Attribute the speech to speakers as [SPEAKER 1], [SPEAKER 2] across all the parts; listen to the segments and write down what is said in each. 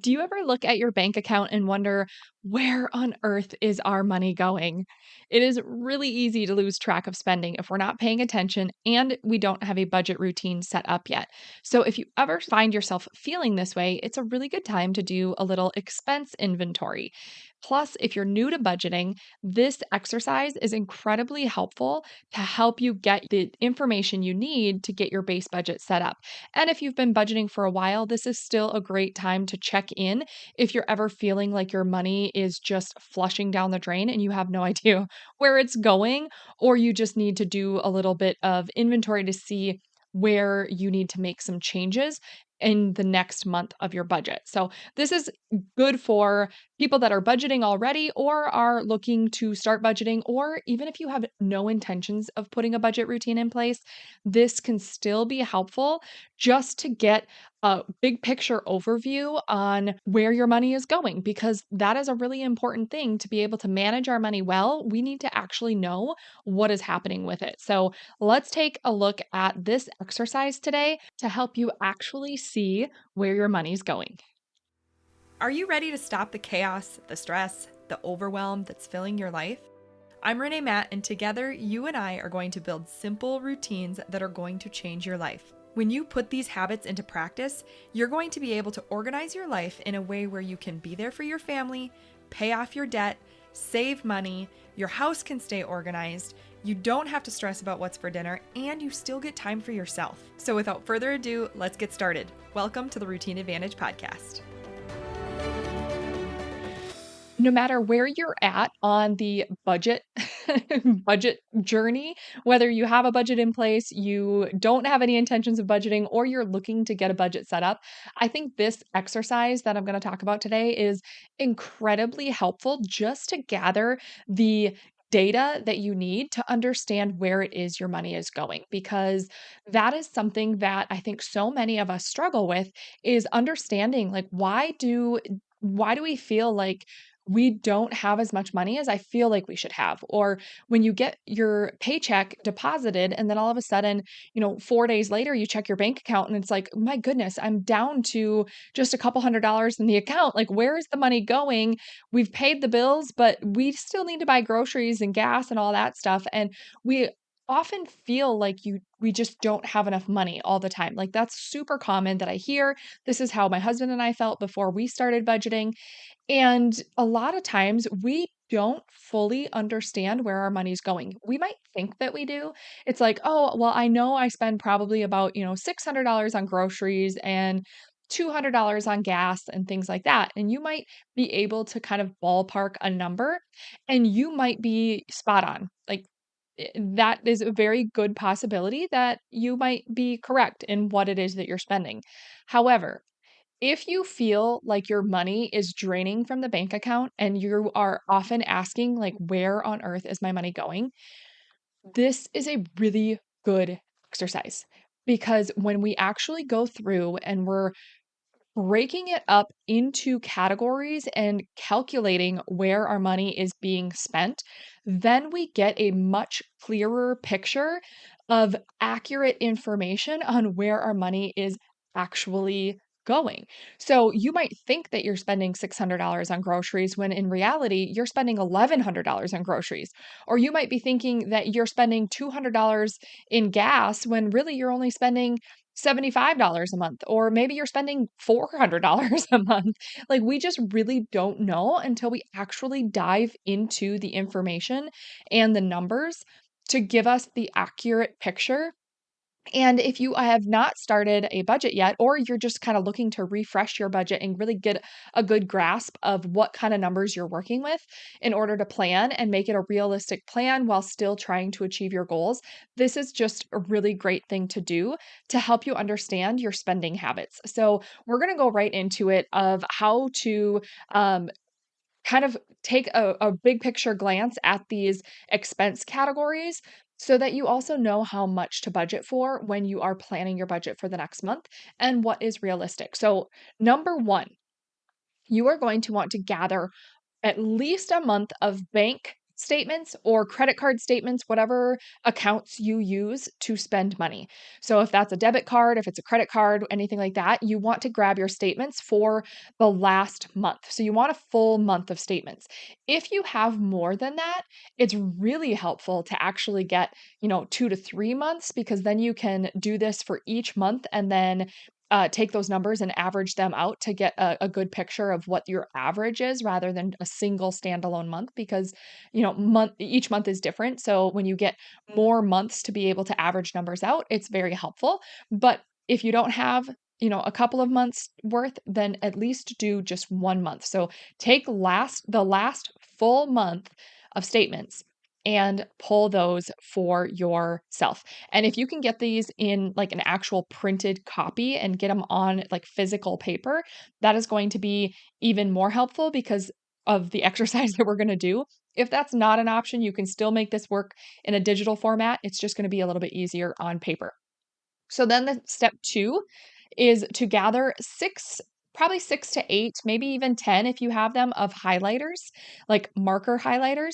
[SPEAKER 1] Do you ever look at your bank account and wonder, where on earth is our money going? It is really easy to lose track of spending if we're not paying attention and we don't have a budget routine set up yet. So, if you ever find yourself feeling this way, it's a really good time to do a little expense inventory. Plus, if you're new to budgeting, this exercise is incredibly helpful to help you get the information you need to get your base budget set up. And if you've been budgeting for a while, this is still a great time to check in if you're ever feeling like your money is just flushing down the drain and you have no idea where it's going, or you just need to do a little bit of inventory to see where you need to make some changes in the next month of your budget. So, this is good for people that are budgeting already or are looking to start budgeting, or even if you have no intentions of putting a budget routine in place, this can still be helpful just to get a big picture overview on where your money is going, because that is a really important thing to be able to manage our money well. We need to actually know what is happening with it. So, let's take a look at this exercise today to help you actually see where your money's going.
[SPEAKER 2] Are you ready to stop the chaos, the stress, the overwhelm that's filling your life? I'm Renae Matt, and together you and I are going to build simple routines that are going to change your life. When you put these habits into practice, you're going to be able to organize your life in a way where you can be there for your family, pay off your debt, save money, your house can stay organized, you don't have to stress about what's for dinner, and you still get time for yourself. So without further ado, let's get started. Welcome to the Routine Advantage Podcast.
[SPEAKER 1] No matter where you're at on the budget budget journey, whether you have a budget in place, you don't have any intentions of budgeting, or you're looking to get a budget set up, I think this exercise that I'm going to talk about today is incredibly helpful just to gather the data that you need to understand where it is your money is going, because that is something that I think so many of us struggle with, is understanding, like, why do we feel like we don't have as much money as I feel like we should have? Or when you get your paycheck deposited and then all of a sudden, 4 days later you check your bank account and it's like, my goodness, I'm down to just a couple $100 in the account. Like, where is the money going? We've paid the bills, but we still need to buy groceries and gas and all that stuff. And we often feel like we just don't have enough money all the time. Like, that's super common that I hear. This is how my husband and I felt before we started budgeting. And a lot of times we don't fully understand where our money's going. We might think that we do. It's like, oh, well, I know I spend probably about, $600 on groceries and $200 on gas and things like that. And you might be able to kind of ballpark a number, and you might be spot on. Like, that is a very good possibility that you might be correct in what it is that you're spending. However, if you feel like your money is draining from the bank account and you are often asking, like, where on earth is my money going? This is a really good exercise, because when we actually go through and we're breaking it up into categories and calculating where our money is being spent, then we get a much clearer picture of accurate information on where our money is actually going. So you might think that you're spending $600 on groceries when in reality you're spending $1,100 on groceries. Or you might be thinking that you're spending $200 in gas when really you're only spending $75 a month, or maybe you're spending $400 a month. Like, we just really don't know until we actually dive into the information and the numbers to give us the accurate picture. And if you have not started a budget yet, or you're just kind of looking to refresh your budget and really get a good grasp of what kind of numbers you're working with in order to plan and make it a realistic plan while still trying to achieve your goals, this is just a really great thing to do to help you understand your spending habits. So, we're going to go right into it of how to kind of take a big picture glance at these expense categories so that you also know how much to budget for when you are planning your budget for the next month and what is realistic. So, number one, you are going to want to gather at least a month of bank statements or credit card statements, whatever accounts you use to spend money. So if that's a debit card, if it's a credit card, anything like that, you want to grab your statements for the last month. So you want a full month of statements. If you have more than that, it's really helpful to actually get, 2 to 3 months, because then you can do this for each month and then take those numbers and average them out to get a good picture of what your average is rather than a single standalone month, because each month is different. So when you get more months to be able to average numbers out, it's very helpful. But if you don't have a couple of months worth, then at least do just 1 month. So take the last full month of statements and pull those for yourself. And if you can get these in like an actual printed copy and get them on like physical paper, that is going to be even more helpful because of the exercise that we're going to do. If that's not an option, you can still make this work in a digital format. It's just going to be a little bit easier on paper. So then the step 2 is to gather probably 6 to 8, maybe even 10 if you have them, of highlighters, like marker highlighters.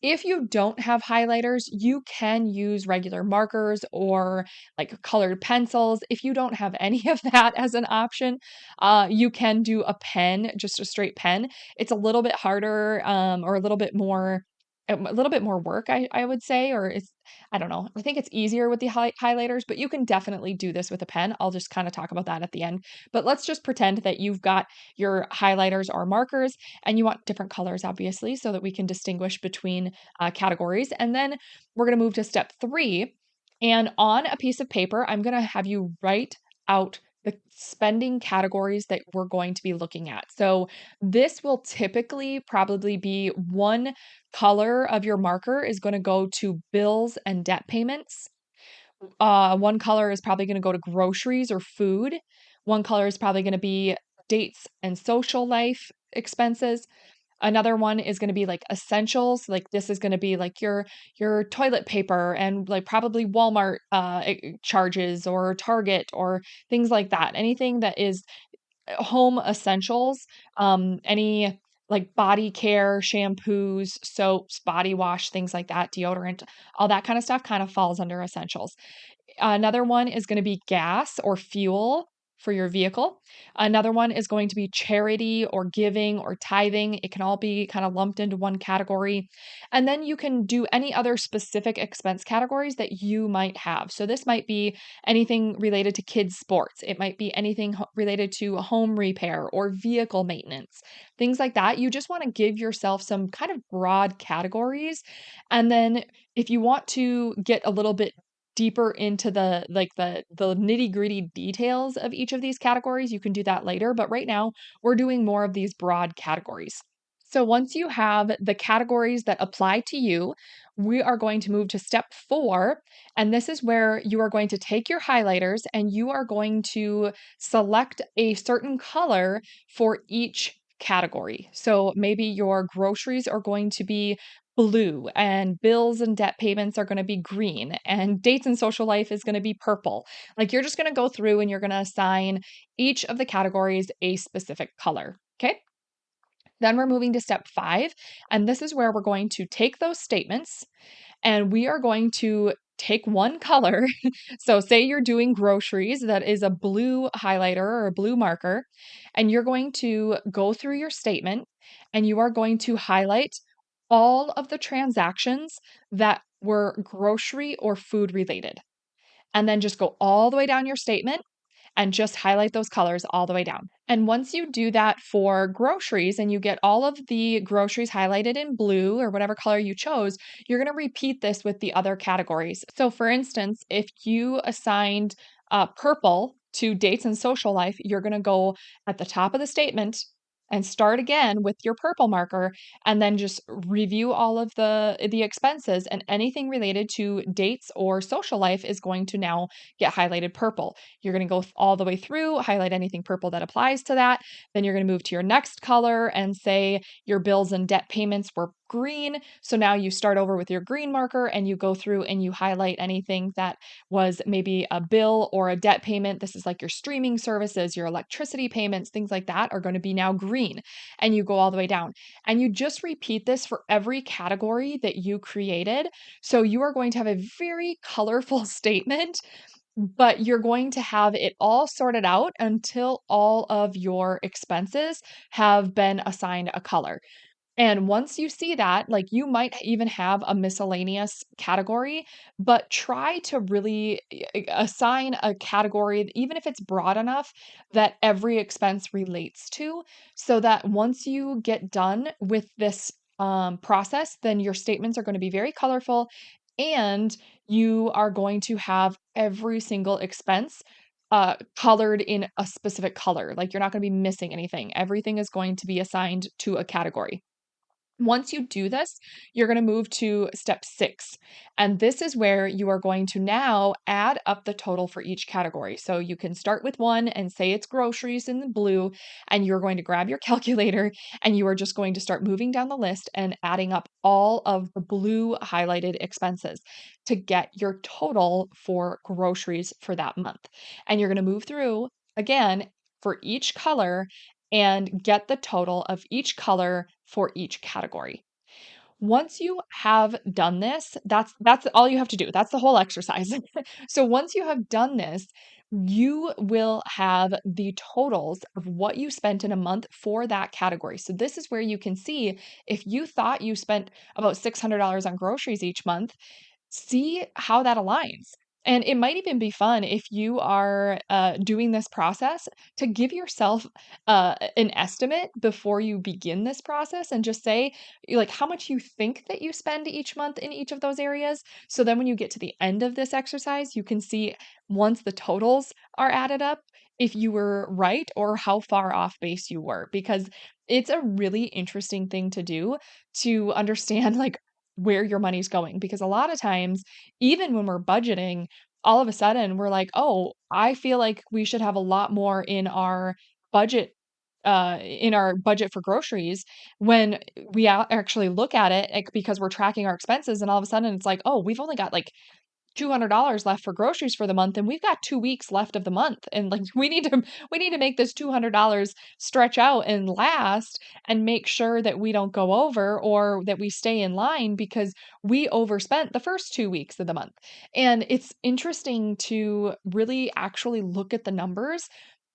[SPEAKER 1] If you don't have highlighters, you can use regular markers or like colored pencils. If you don't have any of that as an option, you can do a pen, just a straight pen. It's a little bit harder, or a little bit more work, I would say, or I don't know. I think it's easier with the highlighters, but you can definitely do this with a pen. I'll just kind of talk about that at the end. But let's just pretend that you've got your highlighters or markers and you want different colors, obviously, so that we can distinguish between categories. And then we're going to move to step 3. And on a piece of paper, I'm going to have you write out the spending categories that we're going to be looking at. So this will typically probably be one color of your marker is going to go to bills and debt payments. One color is probably going to go to groceries or food. One color is probably going to be dates and social life expenses. Another one is going to be like essentials. Like this is going to be like your toilet paper and like probably Walmart charges or Target or things like that. Anything that is home essentials, any like body care, shampoos, soaps, body wash, things like that, deodorant, all that kind of stuff kind of falls under essentials. Another one is going to be gas or fuel for your vehicle. Another one is going to be charity or giving or tithing. It can all be kind of lumped into one category. And then you can do any other specific expense categories that you might have. So this might be anything related to kids' sports. It might be anything related to home repair or vehicle maintenance, things like that. You just want to give yourself some kind of broad categories. And then if you want to get a little bit deeper into the nitty-gritty details of each of these categories, you can do that later, but right now we're doing more of these broad categories. So once you have the categories that apply to you, we are going to move to step 4, and this is where you are going to take your highlighters and you are going to select a certain color for each category. So maybe your groceries are going to be blue, and bills and debt payments are going to be green, and dates and social life is going to be purple. Like you're just going to go through and you're going to assign each of the categories a specific color. Okay. Then we're moving to step 5, and this is where we're going to take those statements and we are going to take one color. So, say you're doing groceries, that is a blue highlighter or a blue marker, and you're going to go through your statement and you are going to highlight all of the transactions that were grocery or food related. And then just go all the way down your statement and just highlight those colors all the way down. And once you do that for groceries and you get all of the groceries highlighted in blue or whatever color you chose, you're going to repeat this with the other categories. So for instance, if you assigned purple to dates and social life, you're going to go at the top of the statement and start again with your purple marker and then just review all of the expenses, and anything related to dates or social life is going to now get highlighted purple. You're going to go all the way through, highlight anything purple that applies to that. Then you're going to move to your next color and say your bills and debt payments were green. So now you start over with your green marker and you go through and you highlight anything that was maybe a bill or a debt payment. This is like your streaming services, your electricity payments, things like that are going to be now green. And you go all the way down. And you just repeat this for every category that you created. So you are going to have a very colorful statement, but you're going to have it all sorted out until all of your expenses have been assigned a color. And once you see that, like you might even have a miscellaneous category, but try to really assign a category, even if it's broad enough that every expense relates to, so that once you get done with this process, then your statements are going to be very colorful and you are going to have every single expense colored in a specific color. Like you're not going to be missing anything. Everything is going to be assigned to a category. Once you do this, you're going to move to step 6. And this is where you are going to now add up the total for each category. So you can start with one and say it's groceries in the blue, and you're going to grab your calculator and you are just going to start moving down the list and adding up all of the blue highlighted expenses to get your total for groceries for that month. And you're going to move through again for each color and get the total of each color for each category. Once you have done this, that's all you have to do. That's the whole exercise. So once you have done this, you will have the totals of what you spent in a month for that category. So this is where you can see if you thought you spent about $600 on groceries each month, see how that aligns. And it might even be fun if you are doing this process to give yourself an estimate before you begin this process and just say, like, how much you think that you spend each month in each of those areas. So then when you get to the end of this exercise, you can see once the totals are added up, if you were right or how far off base you were, because it's a really interesting thing to do to understand, like, where your money's going. Because a lot of times, even when we're budgeting, all of a sudden we're like, oh, I feel like we should have a lot more budget in our budget for groceries when we actually look at it, like, because we're tracking our expenses, and all of a sudden it's like, oh, we've only got like $200 left for groceries for the month, and we've got 2 weeks left of the month, and like we need to make this $200 stretch out and last, and make sure that we don't go over or that we stay in line because we overspent the first 2 weeks of the month. And it's interesting to really actually look at the numbers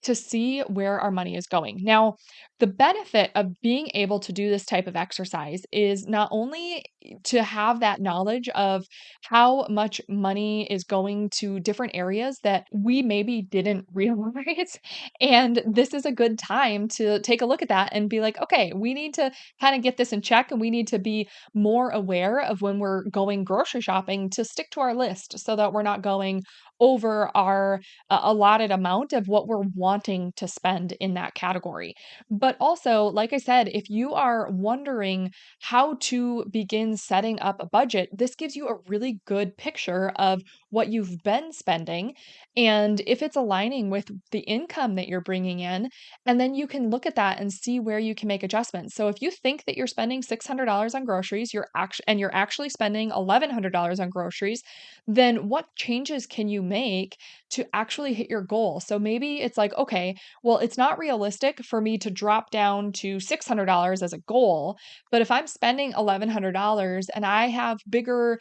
[SPEAKER 1] to see where our money is going. Now, the benefit of being able to do this type of exercise is not only to have that knowledge of how much money is going to different areas that we maybe didn't realize. And this is a good time to take a look at that and be like, okay, we need to kind of get this in check, and we need to be more aware of when we're going grocery shopping to stick to our list so that we're not going over our allotted amount of what we're wanting to spend in that category. But also, like I said, if you are wondering how to begin setting up a budget, this gives you a really good picture of what you've been spending and if it's aligning with the income that you're bringing in. And then you can look at that and see where you can make adjustments. So if you think that you're spending $600 on groceries, you're actually spending $1,100 on groceries, then what changes can you make to actually hit your goal? So maybe it's like, okay, well, it's not realistic for me to drop down to $600 as a goal, but if I'm spending $1,100 and I have bigger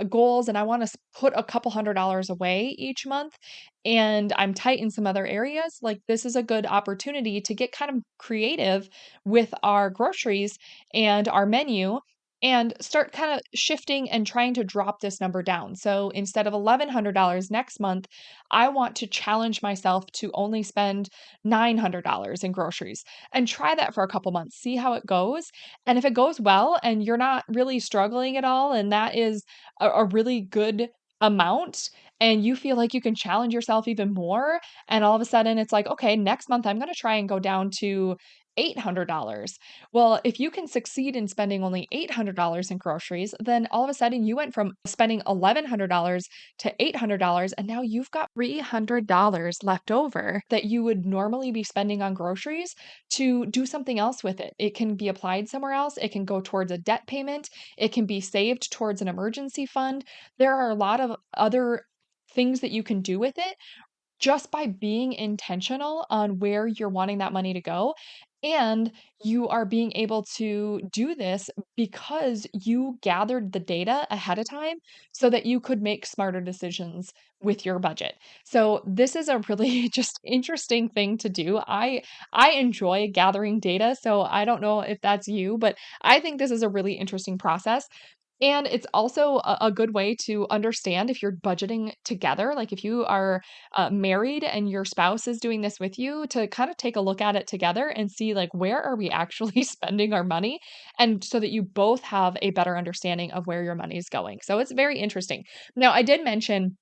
[SPEAKER 1] goals and I want to put a couple $100 away each month and I'm tight in some other areas, like this is a good opportunity to get kind of creative with our groceries and our menu and start kind of shifting and trying to drop this number down. So instead of $1,100 next month, I want to challenge myself to only spend $900 in groceries and try that for a couple months, see how it goes. And if it goes well and you're not really struggling at all, and that is a really good amount, and you feel like you can challenge yourself even more, and all of a sudden it's like, okay, next month I'm going to try and go down to $800. Well, if you can succeed in spending only $800 in groceries, then all of a sudden you went from spending $1,100 to $800, and now you've got $300 left over that you would normally be spending on groceries to do something else with it. It can be applied somewhere else, it can go towards a debt payment, it can be saved towards an emergency fund. There are a lot of other things that you can do with it just by being intentional on where you're wanting that money to go. And you are being able to do this because you gathered the data ahead of time so that you could make smarter decisions with your budget. So this is a really just interesting thing to do. I enjoy gathering data, so I don't know if that's you, but I think this is a really interesting process. And it's also a good way to understand if you're budgeting together. Like if you are married and your spouse is doing this with you, to kind of take a look at it together and see like where are we actually spending our money, and so that you both have a better understanding of where your money is going. So it's very interesting. Now, I did mention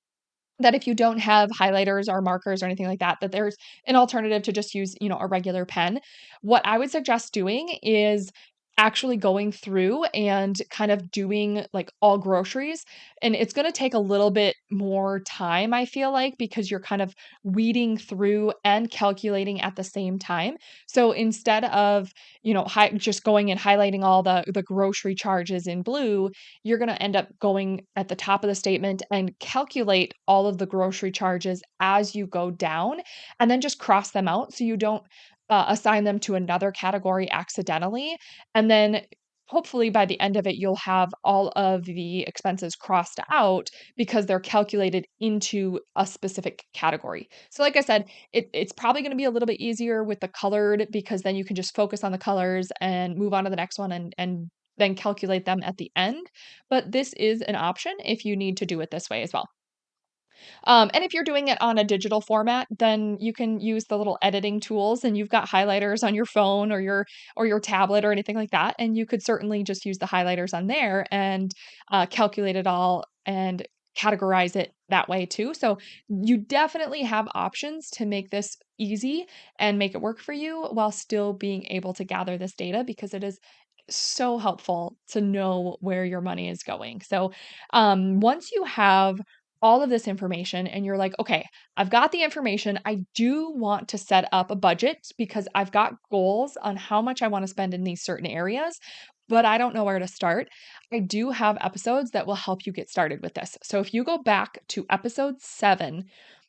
[SPEAKER 1] that if you don't have highlighters or markers or anything like that, that there's an alternative to just use, a regular pen. What I would suggest doing is actually going through and kind of doing like all groceries. And it's going to take a little bit more time, I feel like, because you're kind of weeding through and calculating at the same time. So instead of, just going and highlighting all the grocery charges in blue, you're going to end up going at the top of the statement and calculate all of the grocery charges as you go down, and then just cross them out so you don't assign them to another category accidentally. And then hopefully by the end of it, you'll have all of the expenses crossed out because they're calculated into a specific category. So, like I said, it's probably going to be a little bit easier with the colored, because then you can just focus on the colors and move on to the next one and then calculate them at the end. But this is an option if you need to do it this way as well. And if you're doing it on a digital format, then you can use the little editing tools, and you've got highlighters on your phone or your tablet or anything like that. And you could certainly just use the highlighters on there and calculate it all and categorize it that way too. So you definitely have options to make this easy and make it work for you while still being able to gather this data, because it is so helpful to know where your money is going. So once you have all of this information and you're like, okay, I've got the information. I do want to set up a budget because I've got goals on how much I want to spend in these certain areas, but I don't know where to start. I do have episodes that will help you get started with this. So if you go back to episode 7,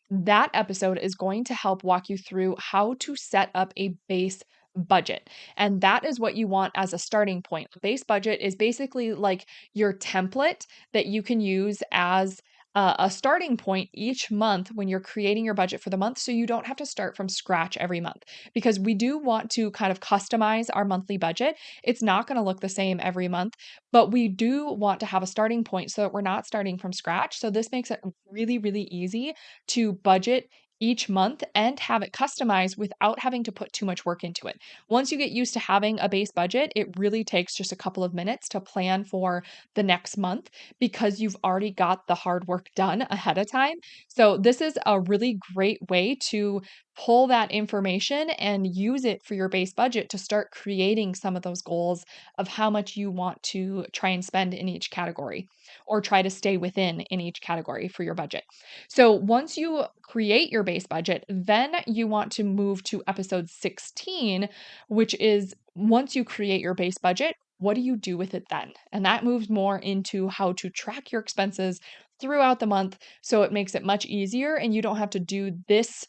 [SPEAKER 1] that episode is going to help walk you through how to set up a base budget. And that is what you want as a starting point. A base budget is basically like your template that you can use as a starting point each month when you're creating your budget for the month, so you don't have to start from scratch every month, because we do want to kind of customize our monthly budget. It's not going to look the same every month, but we do want to have a starting point so that we're not starting from scratch. So this makes it really, really easy to budget each month and have it customized without having to put too much work into it. Once you get used to having a base budget, it really takes just a couple of minutes to plan for the next month, because you've already got the hard work done ahead of time. So this is a really great way to pull that information and use it for your base budget to start creating some of those goals of how much you want to try and spend in each category, or try to stay within in each category for your budget. So once you create your base budget, then you want to move to episode 16, which is once you create your base budget, what do you do with it then? And that moves more into how to track your expenses throughout the month, so it makes it much easier and you don't have to do this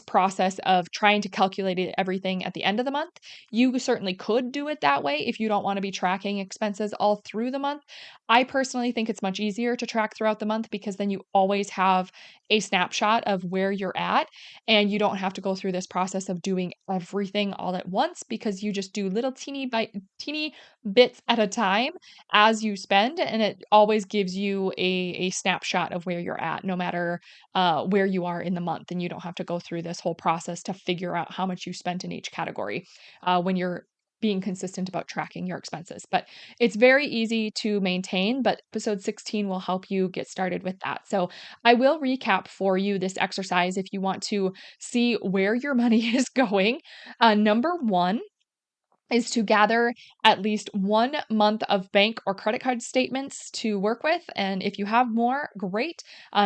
[SPEAKER 1] process of trying to calculate everything at the end of the month. You certainly could do it that way if you don't want to be tracking expenses all through the month. I personally think it's much easier to track throughout the month, because then you always have a snapshot of where you're at, and you don't have to go through this process of doing everything all at once, because you just do little teeny bits at a time as you spend, and it always gives you a snapshot of where you're at, no matter where you are in the month, and you don't have to go through this whole process to figure out how much you spent in each category when you're being consistent about tracking your expenses. But it's very easy to maintain, but episode 16 will help you get started with that. So I will recap for you this exercise if you want to see where your money is going. Number one, is to gather at least 1 month of bank or credit card statements to work with. And if you have more, great.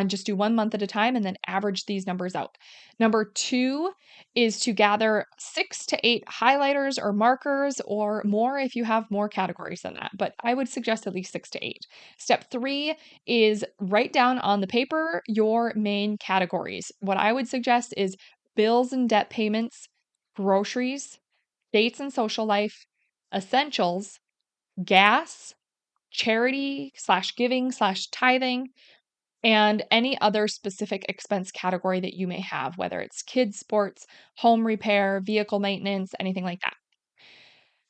[SPEAKER 1] Just do 1 month at a time and then average these numbers out. Number 2 is to gather 6 to 8 highlighters or markers, or more if you have more categories than that. But I would suggest at least 6 to 8. Step 3 is write down on the paper your main categories. What I would suggest is bills and debt payments, groceries, dates and social life, essentials, gas, charity/giving/tithing, and any other specific expense category that you may have, whether it's kids' sports, home repair, vehicle maintenance, anything like that.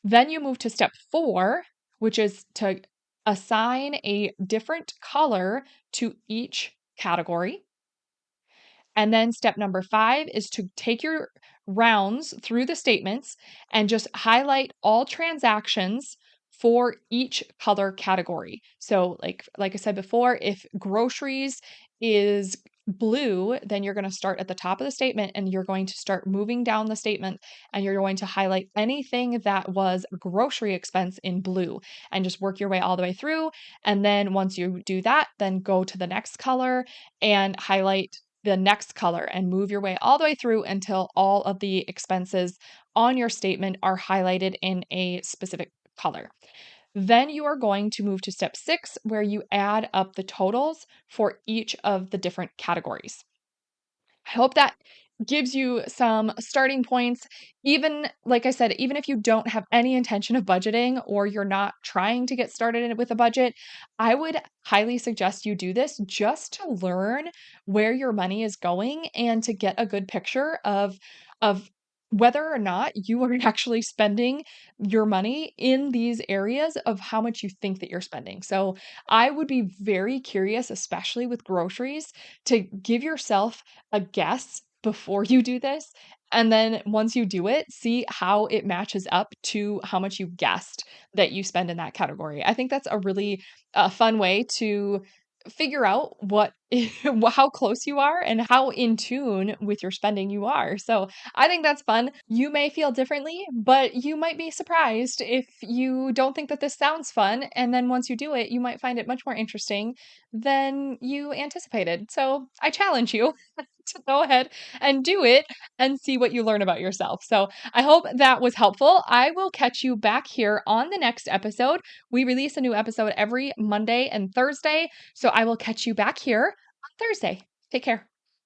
[SPEAKER 1] Then you move to step 4, which is to assign a different color to each category. And then step number 5 is to take your rounds through the statements and just highlight all transactions for each color category. So like I said before, if groceries is blue, then you're going to start at the top of the statement and you're going to start moving down the statement and you're going to highlight anything that was grocery expense in blue and just work your way all the way through. And then once you do that, then go to the next color and highlight the next color and move your way all the way through until all of the expenses on your statement are highlighted in a specific color. Then you are going to move to step 6, where you add up the totals for each of the different categories. I hope that gives you some starting points. Even, like I said, even if you don't have any intention of budgeting or you're not trying to get started with a budget, I would highly suggest you do this just to learn where your money is going and to get a good picture of whether or not you are actually spending your money in these areas of how much you think that you're spending. So I would be very curious, especially with groceries, to give yourself a guess before you do this. And then once you do it, see how it matches up to how much you guessed that you spend in that category. I think that's a really fun way to figure out how close you are and how in tune with your spending you are. So I think that's fun. You may feel differently, but you might be surprised if you don't think that this sounds fun. And then once you do it, you might find it much more interesting than you anticipated. So I challenge you to go ahead and do it and see what you learn about yourself. So I hope that was helpful. I will catch you back here on the next episode. We release a new episode every Monday and Thursday. So I will catch you back here on Thursday. Take care.